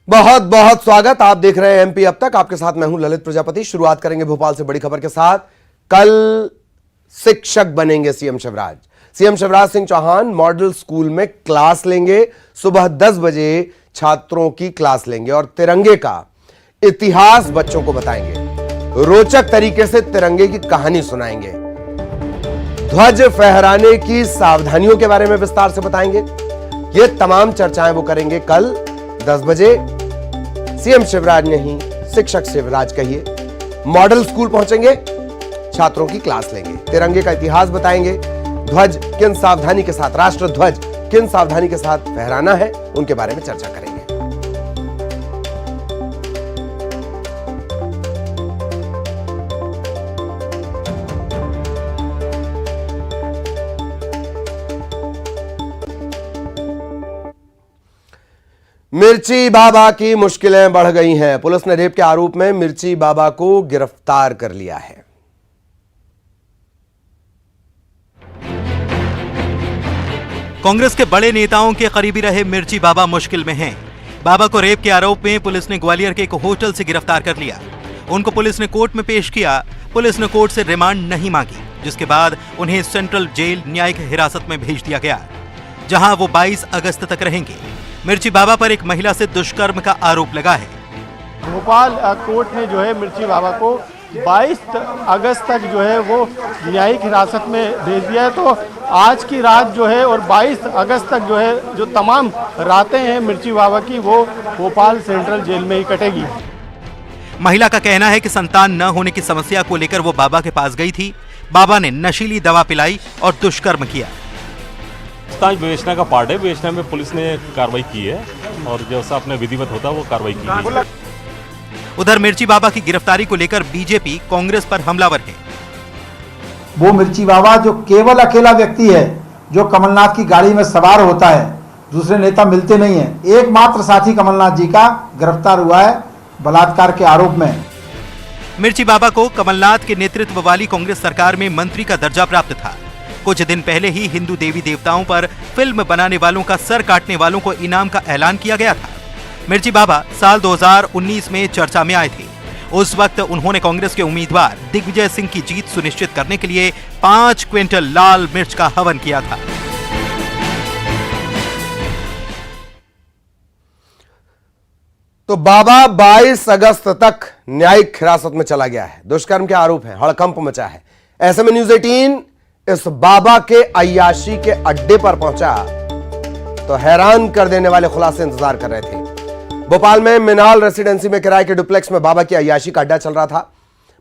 बहुत बहुत स्वागत। आप देख रहे हैं एमपी अब तक। आपके साथ मैं हूं ललित प्रजापति। शुरुआत करेंगे भोपाल से बड़ी खबर के साथ। कल शिक्षक बनेंगे CM Shivraj. CM Shivraj Singh Chouhan model school में क्लास लेंगे। सुबह 10 बजे छात्रों की क्लास लेंगे और तिरंगे का इतिहास बच्चों को बताएंगे। रोचक तरीके से तिरंगे की कहानी सुनाएंगे। ध्वज फहराने की सावधानियों के बारे में विस्तार से बताएंगे। ये तमाम चर्चाएं वो करेंगे कल 10 बजे। सीएम शिवराज नहीं, शिक्षक शिवराज कहिए। मॉडल स्कूल पहुंचेंगे, छात्रों की क्लास लेंगे, तिरंगे का इतिहास बताएंगे। ध्वज किन सावधानी के साथ, राष्ट्र ध्वज किन सावधानी के साथ फहराना है, उनके बारे में चर्चा करेंगे। मिर्ची बाबा की मुश्किलें बढ़ गई हैं। पुलिस ने रेप के आरोप में मिर्ची बाबा को गिरफ्तार कर लिया है। कांग्रेस के बड़े नेताओं के करीबी रहे मिर्ची बाबा मुश्किल में हैं। बाबा को रेप के आरोप में पुलिस ने ग्वालियर के एक होटल से गिरफ्तार कर लिया। उनको पुलिस ने कोर्ट में पेश किया। पुलिस ने कोर्ट से रिमांड नहीं मांगी, जिसके बाद उन्हें सेंट्रल जेल न्यायिक हिरासत में भेज दिया गया, जहां वो 22 अगस्त तक रहेंगे। मिर्ची बाबा पर एक महिला से दुष्कर्म का आरोप लगा है। भोपाल कोर्ट ने जो है मिर्ची बाबा को 22 अगस्त तक जो है वो न्यायिक हिरासत में भेज दिया है। तो आज की रात जो है और 22 अगस्त तक जो है जो तमाम रातें हैं मिर्ची बाबा की, वो भोपाल सेंट्रल जेल में ही कटेगी। महिला का कहना है कि संतान न होने की समस्या को लेकर वो बाबा के पास गई थी। बाबा ने नशीली दवा पिलाई और दुष्कर्म किया। विवेचना का पार्ट है। विवेचना में पुलिस ने कार्रवाई की है और जैसा अपने विधिवत होता है वो कार्रवाई की है। उधर मिर्ची बाबा की गिरफ्तारी को लेकर बीजेपी कांग्रेस पर हमलावर है। वो मिर्ची बाबा जो केवल अकेला व्यक्ति है जो कमलनाथ की गाड़ी में सवार होता है, दूसरे नेता मिलते नहीं है। एकमात्र साथी कमलनाथ जी का गिरफ्तार हुआ है बलात्कार के आरोप में। मिर्ची बाबा को कमलनाथ के नेतृत्व वाली कांग्रेस सरकार में मंत्री का दर्जा प्राप्त था। कुछ दिन पहले ही हिंदू देवी देवताओं पर फिल्म बनाने वालों का सर काटने वालों को इनाम का ऐलान किया गया था। मिर्ची बाबा साल 2019 में चर्चा में आए थे। उस वक्त उन्होंने कांग्रेस के उम्मीदवार दिग्विजय सिंह की जीत सुनिश्चित करने के लिए 5 क्विंटल लाल मिर्च का हवन किया था। तो बाबा 22 अगस्त तक न्यायिक हिरासत में चला गया है। दुष्कर्म के आरोप है, हड़कंप मचा है। ऐसे में न्यूज़ 18 इस बाबा के अय्याशी के अड्डे पर पहुंचा तो हैरान कर देने वाले खुलासे इंतजार कर रहे थे। भोपाल में मिनाल रेसिडेंसी में किराए के डुप्लेक्स में बाबा की अय्याशी का अड्डा चल रहा था।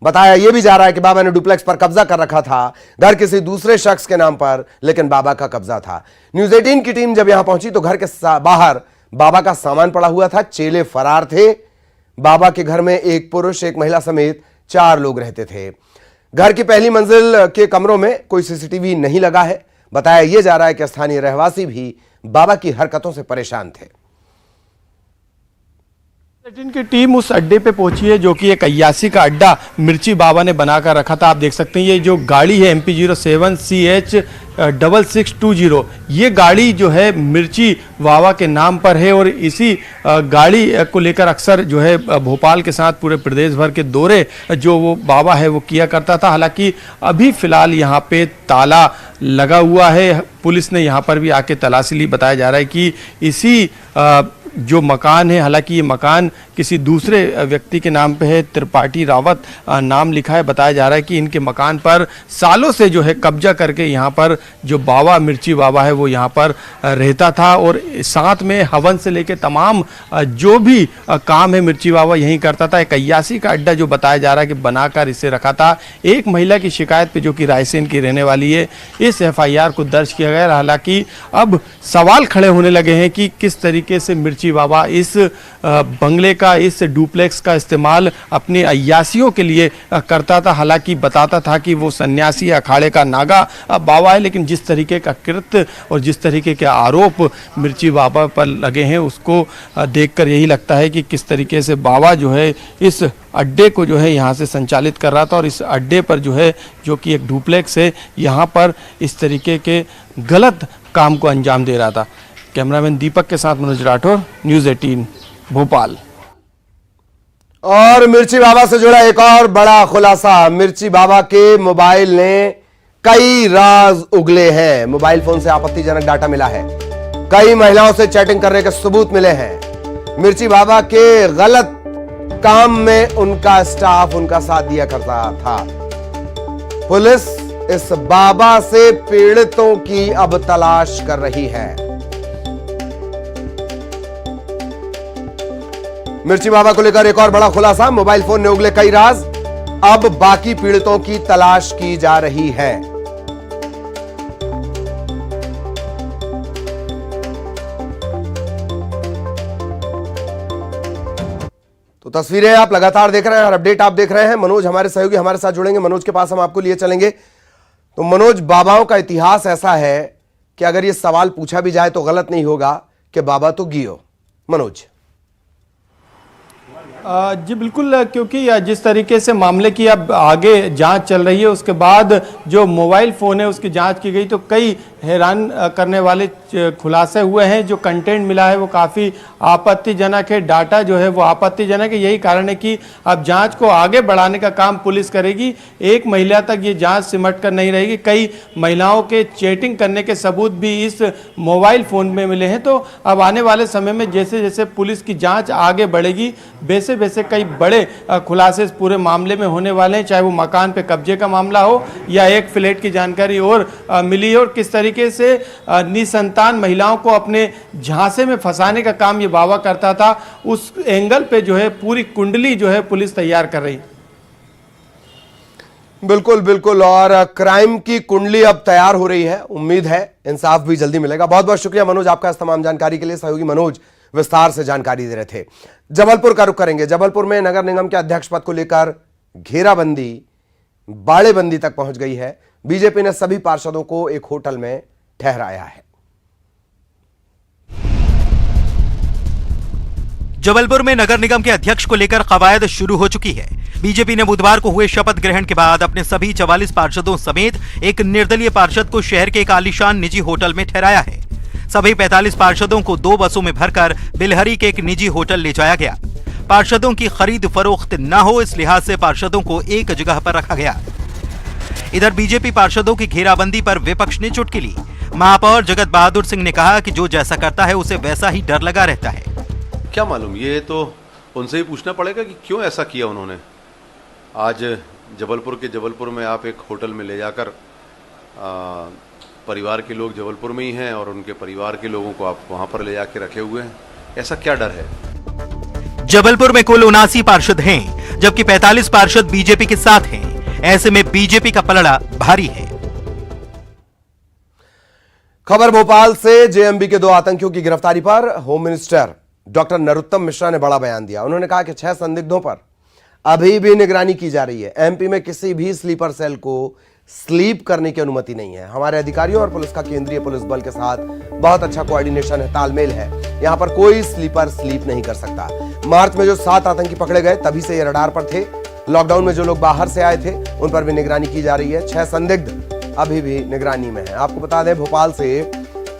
बताया यह भी जा रहा है कि बाबा ने डुप्लेक्स पर कब्जा कर रखा था। घर किसी दूसरे शख्स के नाम पर, लेकिन बाबा का कब्जा था। न्यूज़ 18 की टीम जब यहां पहुंची तो घर के बाहर बाबा का सामान पड़ा हुआ था। चेले फरार थे। बाबा के घर में एक पुरुष, एक महिला समेत 4 लोग रहते थे। घर की पहली मंजिल के कमरों में कोई सीसीटीवी नहीं लगा है। बताया यह जा रहा है कि स्थानीय रहवासी भी बाबा की हरकतों से परेशान थे। की टीम उस अड्डे पे पहुंची है जो कि एक अय्यासी का अड्डा मिर्ची बाबा ने बनाकर रखा था। आप देख सकते हैं ये जो गाड़ी है MP07CH6620, ये गाड़ी जो है मिर्ची बाबा के नाम पर है और इसी गाड़ी को लेकर अक्सर जो है भोपाल के साथ पूरे प्रदेश भर के दौरे जो वो बाबा है वो किया करता था। हालांकि अभी फिलहाल यहाँ पे ताला लगा हुआ है। पुलिस ने यहाँ पर भी आके तलाशी ली। बताया जा रहा है कि इसी जो मकान है, हालांकि ये मकान किसी दूसरे व्यक्ति के नाम पे है, त्रिपाठी रावत नाम लिखा है। बताया जा रहा है कि इनके मकान पर सालों से जो है कब्जा करके यहाँ पर जो बाबा मिर्ची बाबा है वो यहाँ पर रहता था और साथ में हवन से लेके तमाम जो भी काम है मिर्ची बाबा यहीं करता था। एक अय्यासी का अड्डा जो बताया जा रहा है कि बनाकर इसे रखा था। एक महिला की शिकायत पे जो कि रायसेन की रहने वाली है, इस FIR को दर्ज किया गया। हालांकि अब सवाल खड़े होने लगे हैं कि किस तरीके से मिर्ची बाबा इस बंगले का, इस डुप्लेक्स का इस्तेमाल अपने अय्यासियों के लिए करता था। हालांकि बताता था कि वो सन्यासी अखाड़े का नागा बाबा है, लेकिन जिस तरीके का कृत्य और जिस तरीके के आरोप मिर्ची बाबा पर लगे हैं उसको देखकर यही लगता है कि किस तरीके से बाबा जो है इस अड्डे को जो है यहाँ से संचालित कर रहा था और इस अड्डे पर जो है जो कि एक डुप्लेक्स है यहाँ पर इस तरीके के गलत काम को अंजाम दे रहा था। कैमरामैन दीपक के साथ मनोज राठौर, न्यूज़ 18। भोपाल। और मिर्ची बाबा से जुड़ा एक और बड़ा खुलासा। मिर्ची बाबा के मोबाइल ने कई राज उगले हैं। मोबाइल फोन से आपत्तिजनक डाटा मिला है, कई महिलाओं से चैटिंग करने के सबूत मिले हैं। मिर्ची बाबा के गलत काम में उनका स्टाफ उनका साथ दिया करता था। पुलिस इस बाबा से पीड़ितों की अब तलाश कर रही है। मिर्ची बाबा को लेकर एक और बड़ा खुलासा। मोबाइल फोन ने उगले कई राज, अब बाकी पीड़ितों की तलाश की जा रही है। तो तस्वीरें आप लगातार देख रहे हैं और अपडेट आप देख रहे हैं। मनोज हमारे सहयोगी हमारे साथ जुड़ेंगे, मनोज के पास हम आपको लिए चलेंगे। तो मनोज, बाबाओं का इतिहास ऐसा है कि अगर ये सवाल पूछा भी जाए तो गलत नहीं होगा कि बाबा तो गियो। मनोज। जी बिल्कुल, क्योंकि जिस तरीके से मामले की अब आगे जांच चल रही है, उसके बाद जो मोबाइल फ़ोन है उसकी जांच की गई तो कई हैरान करने वाले खुलासे हुए हैं। जो कंटेंट मिला है वो काफ़ी आपत्तिजनक है, डाटा जो है वो आपत्तिजनक है। यही कारण है कि अब जांच को आगे बढ़ाने का काम पुलिस करेगी। एक महिला तक ये जांच सिमट कर नहीं रहेगी। कई महिलाओं के चैटिंग करने के सबूत भी इस मोबाइल फ़ोन में मिले हैं। तो अब आने वाले समय में जैसे जैसे पुलिस की जाँच आगे बढ़ेगी, वैसे कई बड़े खुलासे इस पूरे मामले में होने वाले हैं। चाहे वो मकान पे कब्जे का मामला हो या एक फ्लैट की जानकारी और मिली है, और किस तरीके से निसंतान महिलाओं को अपने झांसे में फंसाने का काम ये बाबा करता था, उस एंगल पे जो है पूरी कुंडली जो है पुलिस तैयार कर रही। बिल्कुल बिल्कुल, और क्राइम की कुंडली अब तैयार हो रही है। उम्मीद है इंसाफ भी जल्दी मिलेगा। बहुत बहुत शुक्रिया मनोज आपका इस तमाम जानकारी के लिए। सहयोगी मनोज विस्तार से जानकारी दे रहे थे। जबलपुर का रुख करेंगे। जबलपुर में नगर निगम के अध्यक्ष पद को लेकर घेराबंदी बाड़ेबंदी तक पहुंच गई है। बीजेपी ने सभी पार्षदों को एक होटल में ठहराया है। जबलपुर में नगर निगम के अध्यक्ष को लेकर कवायद शुरू हो चुकी है। बीजेपी ने बुधवार को हुए शपथ ग्रहण के बाद अपने सभी 44 पार्षदों समेत एक निर्दलीय पार्षद को शहर के एक आलीशान निजी होटल में ठहराया है। सभी 45 पार्षदों को 2 बसों में भरकर बिलहरी के एक निजी होटल ले जाया गया। पार्षदों की खरीद फरोख्त न हो, इस लिहाज से पार्षदों को एक जगह पर रखा गया। इधर बीजेपी पार्षदों की घेराबंदी पर विपक्ष ने चुटकी ली। महापौर जगत बहादुर सिंह ने कहा कि जो जैसा करता है उसे वैसा ही डर लगा रहता है। क्या मालूम, ये तो उनसे ही पूछना पड़ेगा कि क्यों ऐसा किया उन्होंने। आज जबलपुर में आप एक होटल में ले जाकर परिवार के लोग जबलपुर में ही हैं और उनके परिवार के लोगों को आप वहां पर ले जाके रखे हुए हैं, ऐसा क्या डर है। जबलपुर में कुल 79 पार्षद हैं, जबकि 45 पार्षद बीजेपी के साथ हैं। ऐसे में बीजेपी का पलड़ा भारी है। खबर भोपाल से। जेएमबी के 2 आतंकियों की गिरफ्तारी पर home minister doctor Narottam Mishra ने बड़ा बयान दिया। उन्होंने कहा कि 6 संदिग्धों पर अभी भी निगरानी की जा रही है। एमपी में किसी भी स्लीपर सेल को स्लीप करने की अनुमति नहीं है। हमारे अधिकारियों और पुलिस का केंद्रीय पुलिस बल के साथ बहुत अच्छा कोऑर्डिनेशन है, तालमेल है। यहां पर कोई स्लीपर स्लीप नहीं कर सकता। मार्च में जो 7 आतंकी पकड़े गए तभी से ये रडार पर थे। लॉकडाउन में जो लोग बाहर से आए थे उन पर भी निगरानी की जा रही है। 6 संदिग्ध अभी भी निगरानी में है। आपको बता दें, भोपाल से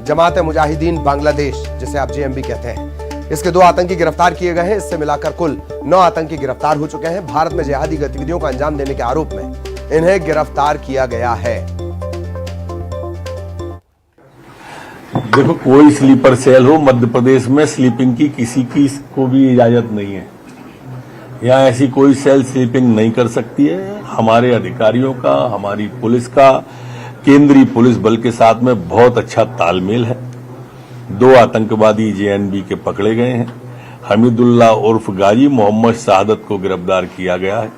जमात-ए मुजाहिदीन बांग्लादेश, जिसे आप जेएमबी कहते हैं, इसके 2 आतंकी गिरफ्तार किए गए हैं। इससे मिलाकर कुल 9 आतंकी गिरफ्तार हो चुके हैं। भारत में जिहादी गतिविधियों को अंजाम देने के आरोप में इन्हें गिरफ्तार किया गया है। देखो, कोई स्लीपर सेल हो, मध्य प्रदेश में स्लीपिंग की किसी की को भी इजाजत नहीं है। यहाँ ऐसी कोई सेल स्लीपिंग नहीं कर सकती है। हमारे अधिकारियों का, हमारी पुलिस का, केंद्रीय पुलिस बल के साथ में बहुत अच्छा तालमेल है। 2 आतंकवादी जेएनबी के पकड़े गए हैं। हमीदुल्लाह उर्फ गाजी मोहम्मद शहादत को गिरफ्तार किया गया है।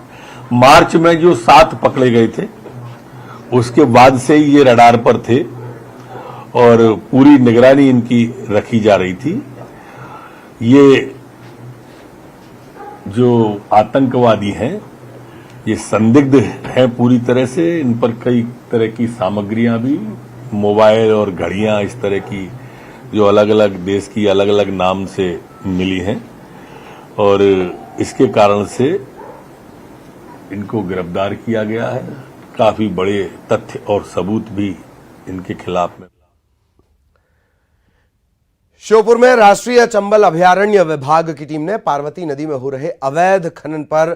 मार्च में जो 7 पकड़े गए थे उसके बाद से ये रडार पर थे और पूरी निगरानी इनकी रखी जा रही थी। ये जो आतंकवादी हैं ये संदिग्ध हैं पूरी तरह से। इन पर कई तरह की सामग्रियां भी, मोबाइल और घड़ियां इस तरह की जो अलग अलग देश की अलग अलग नाम से मिली हैं, और इसके कारण से इनको गिरफ्तार किया गया है। काफी बड़े तथ्य और सबूत भी इनके खिलाफ में। श्योपुर में राष्ट्रीय चंबल अभयारण्य विभाग की टीम ने पार्वती नदी में हो रहे अवैध खनन पर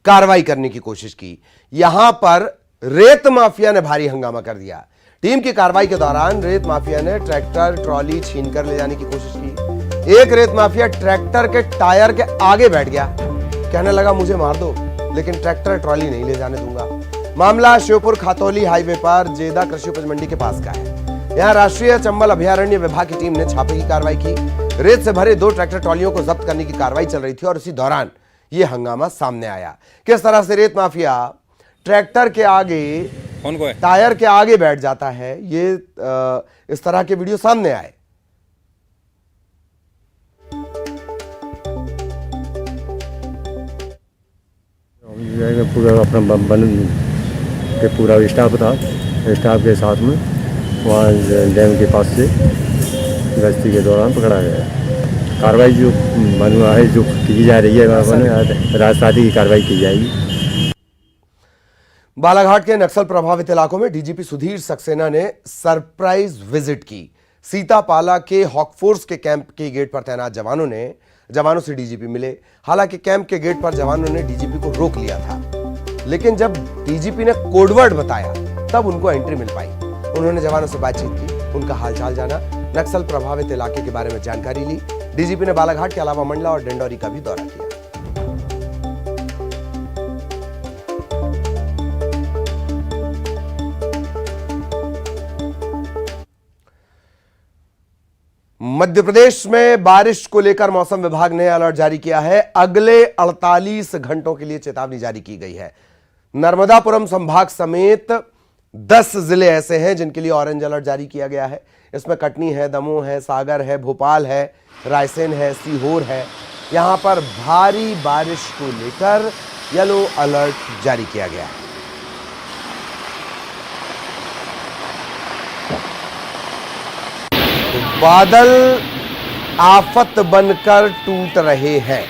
कार्रवाई करने की कोशिश की। यहां पर रेत माफिया ने भारी हंगामा कर दिया। टीम की कार्रवाई के दौरान रेत माफिया ने ट्रैक्टर ट्रॉली छीनकर ले जाने की कोशिश की। एक रेत माफिया ट्रैक्टर के टायर के आगे बैठ गया, कहने लगा मुझे मार दो लेकिन ट्रैक्टर ट्रॉली नहीं ले जाने दूंगा। मामला श्योपुर खातौली हाईवे पर जेदा कृषि उपज मंडी के पास का है। यहां राष्ट्रीय चंबल अभयारण्य विभाग की टीम ने छापे की कार्रवाई की। रेत से भरे 2 ट्रैक्टर ट्रॉलियों को जब्त करने की कार्रवाई चल रही थी और इसी दौरान यह हंगामा सामने आया। किस तरह से रेत माफिया ट्रैक्टर के आगे टायर के आगे बैठ जाता है, ये इस तरह के वीडियो सामने आए। पूरा अपना वन के पूरा स्टाफ था, स्टाफ के साथ में वहाँ डैम के पास से गश्ती के दौरान पकड़ा गया। कार्रवाई जो बनुआ है जो की जा रही है राजशाही की कार्रवाई की जाएगी। बालाघाट के नक्सल प्रभावित इलाकों में डीजीपी सुधीर सक्सेना ने सरप्राइज विजिट की। सीतापाला के हॉकफोर्स के कैंप के गेट पर तैनात जवानों से डीजीपी मिले। हालांकि कैंप के गेट पर जवानों ने डीजीपी को रोक लिया था, लेकिन जब डीजीपी ने कोडवर्ड बताया तब उनको एंट्री मिल पाई। उन्होंने जवानों से बातचीत की, उनका हालचाल जाना, नक्सल प्रभावित इलाके के बारे में जानकारी ली। डीजीपी ने बालाघाट के अलावा मंडला और डिंडौरी का भी दौरा किया। मध्य प्रदेश में बारिश को लेकर मौसम विभाग ने अलर्ट जारी किया है। अगले 48 घंटों के लिए चेतावनी जारी की गई है। नर्मदापुरम संभाग समेत 10 जिले ऐसे हैं जिनके लिए ऑरेंज अलर्ट जारी किया गया है। इसमें कटनी है, दमोह है, सागर है, भोपाल है, रायसेन है, सीहोर है। यहां पर भारी बारिश को लेकर येलो अलर्ट जारी किया गया है। बादल आफत बनकर टूट रहे हैं।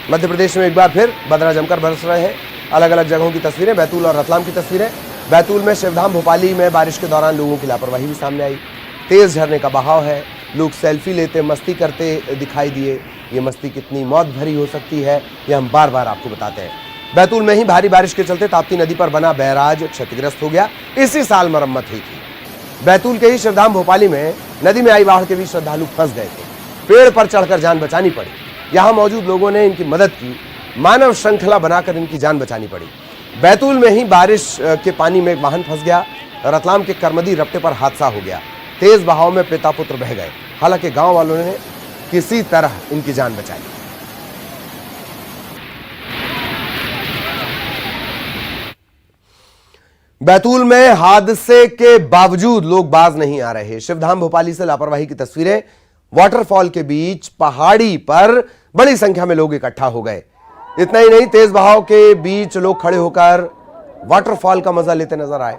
मध्य प्रदेश में एक बार फिर बदला जमकर बरस रहे हैं। अलग अलग जगहों की तस्वीरें, बैतूल और रतलाम की तस्वीरें। बैतूल में शिवधाम भोपाली में बारिश के दौरान लोगों की लापरवाही भी सामने आई। तेज झरने का बहाव है, लोग सेल्फी लेते मस्ती करते दिखाई दिए। ये मस्ती कितनी मौत भरी हो सकती है ये हम बार बार आपको बताते हैं। बैतूल में ही भारी बारिश के चलते ताप्ती नदी पर बना बैराज क्षतिग्रस्त हो गया। इसी साल मरम्मत हुई थी। बैतूल के ही शिवधाम भोपाली में नदी में आई बाढ़ के बीच श्रद्धालु फंस गए थे। पेड़ पर चढ़कर जान बचानी पड़ी। यहां मौजूद लोगों ने इनकी मदद की। मानव श्रृंखला बनाकर इनकी जान बचानी पड़ी। बैतूल में ही बारिश के पानी में एक वाहन फंस गया। रतलाम के करमदी रपटे पर हादसा हो गया। तेज बहाव में पिता पुत्र बह गए। हालांकि गांव वालों ने किसी तरह इनकी जान बचाई। बैतूल में हादसे के बावजूद लोग बाज नहीं आ रहे। शिवधाम भोपाली से लापरवाही की तस्वीरें। वाटरफॉल के बीच पहाड़ी पर बड़ी संख्या में लोग इकट्ठा हो गए। इतना ही नहीं, तेज बहाव के बीच लोग खड़े होकर वाटरफॉल का मजा लेते नजर आए।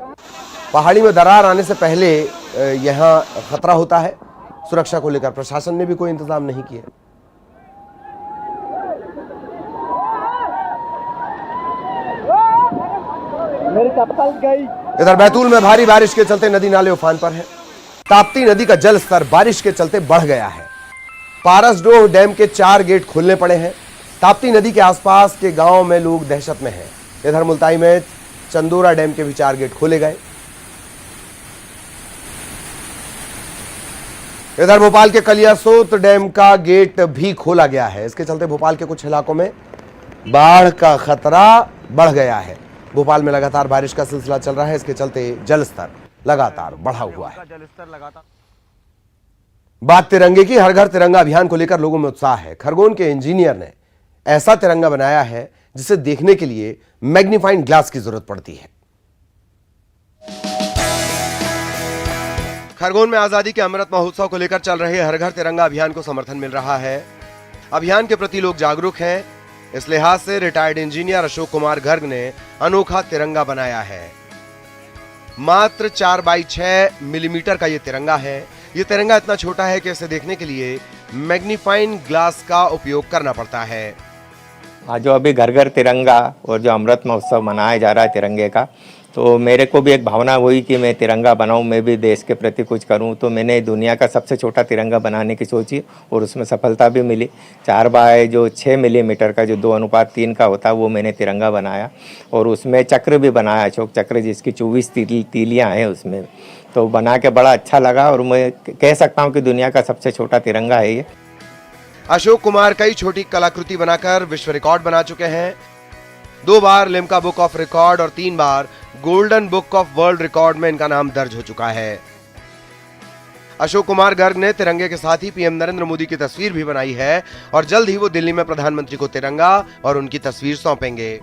पहाड़ी में दरार आने से पहले यहां खतरा होता है। सुरक्षा को लेकर प्रशासन ने भी कोई इंतजाम नहीं किया। इधर बैतूल में भारी बारिश के चलते नदी नाले उफान पर है। ताप्ती नदी का जल स्तर बारिश के चलते बढ़ गया है। पारसडोह डैम के 4 गेट खोलने पड़े हैं। ताप्ती नदी के आसपास के गांव में लोग दहशत में हैं। इधर मुल्ताई में चंदोरा डैम के भी 4 गेट खोले गए। इधर भोपाल के कलियासोत डैम का गेट भी खोला गया है। इसके चलते भोपाल के कुछ इलाकों में बाढ़ का खतरा बढ़ गया है। भोपाल में लगातार बारिश का सिलसिला चल रहा है। इसके चलते जल स्तर लगातार बढ़ा हुआ है। बात तिरंगे की। हर घर तिरंगा अभियान को लेकर लोगों में उत्साह है। खरगोन के इंजीनियर ने ऐसा तिरंगा बनाया है जिसे देखने के लिए मैग्नीफाइंग ग्लास की जरूरत पड़ती है। खरगोन में आजादी के अमृत महोत्सव को लेकर चल रहे हर घर तिरंगा अभियान को समर्थन मिल रहा है। अभियान के प्रति लोग जागरूक हैं। इस लिहाज से रिटायर्ड इंजीनियर अशोक कुमार गर्ग ने अनोखा तिरंगा बनाया है। मात्र 4x6 मिलीमीटर का यह तिरंगा है। यह तिरंगा इतना छोटा है कि इसे देखने के लिए मैग्नीफाइंग ग्लास का उपयोग करना पड़ता है। जो अभी घर घर तिरंगा और जो अमृत महोत्सव मनाया जा रहा है तिरंगे का, तो मेरे को भी एक भावना हुई कि मैं तिरंगा बनाऊं, मैं भी देश के प्रति कुछ करूं। तो मैंने दुनिया का सबसे छोटा तिरंगा बनाने की सोची और उसमें सफलता भी मिली। 4x6 मिलीमीटर का जो 2:3 का होता है वो मैंने तिरंगा बनाया और उसमें चक्र भी बनाया, अशोक चक्र, जिसकी 24 तीलियाँ हैं उसमें। तो बना के बड़ा अच्छा लगा और मैं कह सकता हूँ कि दुनिया का सबसे छोटा तिरंगा है ये। अशोक कुमार कई छोटी कलाकृति बनाकर विश्व रिकॉर्ड बना चुके हैं। 2 बार लिम्का बुक ऑफ रिकॉर्ड और 3 बार golden book of world record में इनका नाम दर्ज हो चुका है। अशोक कुमार गर्ग ने तिरंगे के साथ ही पीएम नरेंद्र मोदी की तस्वीर भी बनाई है और जल्द ही वो दिल्ली में प्रधानमंत्री को तिरंगा और उनकी तस्वीर सौंपेंगे।